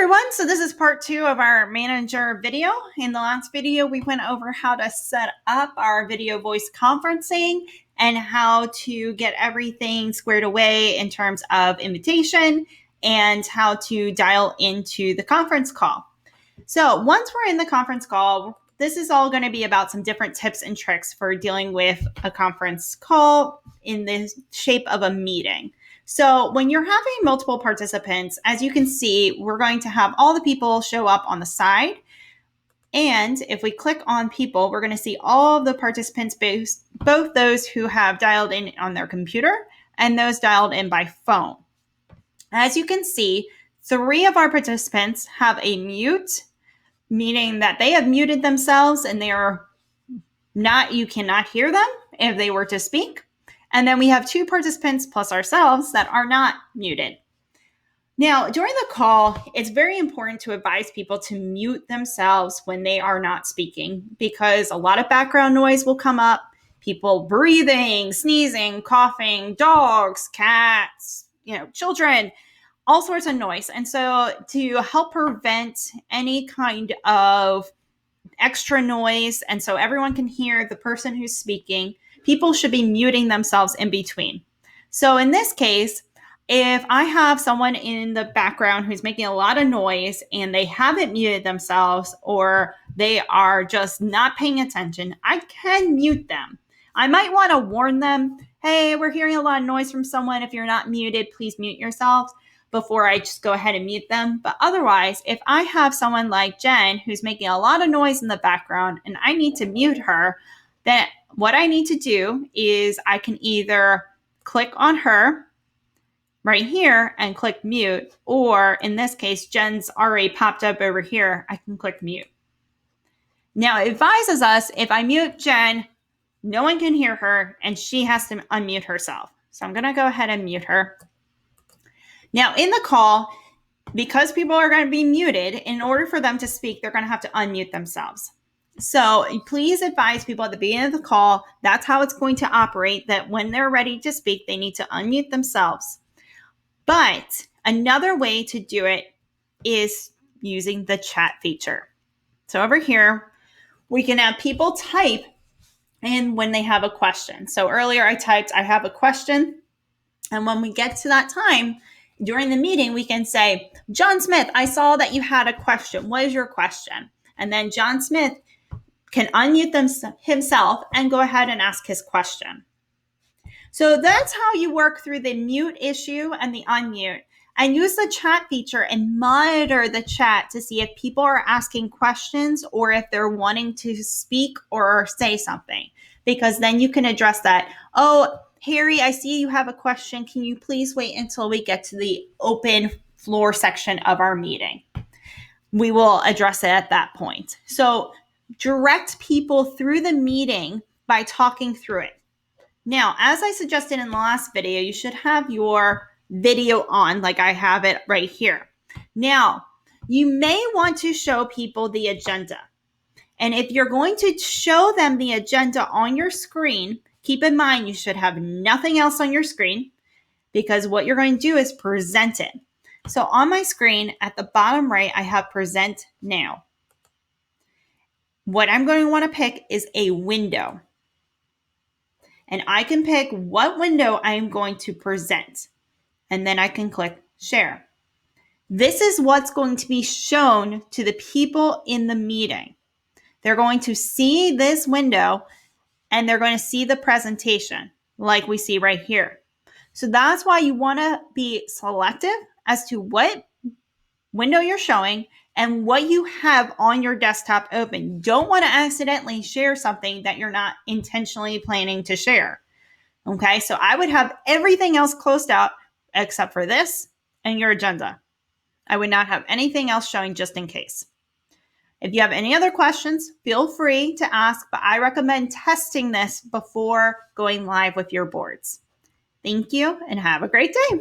Everyone, so this is part 2 of our manager video. In the last video, we went over how to set up our video voice conferencing and how to get everything squared away in terms of invitation and how to dial into the conference call. So once we're in the conference call, this is all going to be about some different tips and tricks for dealing with a conference call in the shape of a meeting. So when you're having multiple participants, as you can see, we're going to have all the people show up on the side. And if we click on people, we're going to see all of the participants, both those who have dialed in on their computer and those dialed in by phone. As you can see, 3 of our participants have a mute, meaning that they have muted themselves and you cannot hear them if they were to speak. And then we have 2 participants plus ourselves that are not muted. Now, during the call, it's very important to advise people to mute themselves when they are not speaking because a lot of background noise will come up. People breathing, sneezing, coughing, dogs, cats, children, all sorts of noise. And so to help prevent any kind of extra noise, and so everyone can hear the person who's speaking, people should be muting themselves in between. So in this case, if I have someone in the background who's making a lot of noise and they haven't muted themselves or they are just not paying attention, I can mute them. I might want to warn them, hey, we're hearing a lot of noise from someone. If you're not muted, please mute yourself before I just go ahead and mute them. But otherwise, if I have someone like Jen who's making a lot of noise in the background and I need to mute her, then what I need to do is I can either click on her right here and click mute, or in this case, Jen's already popped up over here. I can click mute. Now it advises us if I mute Jen, no one can hear her and she has to unmute herself. So I'm going to go ahead and mute her. Now in the call, because people are going to be muted, in order for them to speak, they're going to have to unmute themselves. So please advise people at the beginning of the call, that's how it's going to operate, that when they're ready to speak, they need to unmute themselves. But another way to do it is using the chat feature. So over here, we can have people type in when they have a question. So earlier I typed, I have a question. And when we get to that time, during the meeting, we can say, John Smith, I saw that you had a question. What is your question? And then John Smith can unmute himself and go ahead and ask his question. So that's how you work through the mute issue and the unmute, and use the chat feature and monitor the chat to see if people are asking questions or if they're wanting to speak or say something, because then you can address that. Oh, Harry, I see you have a question. Can you please wait until we get to the open floor section of our meeting? We will address it at that point. So direct people through the meeting by talking through it. Now, as I suggested in the last video, you should have your video on like I have it right here. Now, you may want to show people the agenda. And if you're going to show them the agenda on your screen, keep in mind you should have nothing else on your screen because what you're going to do is present it. So on my screen at the bottom right, I have present now. What I'm going to want to pick is a window. And I can pick what window I'm going to present. And then I can click share. This is what's going to be shown to the people in the meeting. They're going to see this window and they're going to see the presentation like we see right here. So that's why you want to be selective as to what window you're showing and what you have on your desktop open. You don't want to accidentally share something that you're not intentionally planning to share. Okay, so I would have everything else closed out except for this and your agenda. I would not have anything else showing just in case. If you have any other questions, feel free to ask, but I recommend testing this before going live with your boards. Thank you and have a great day.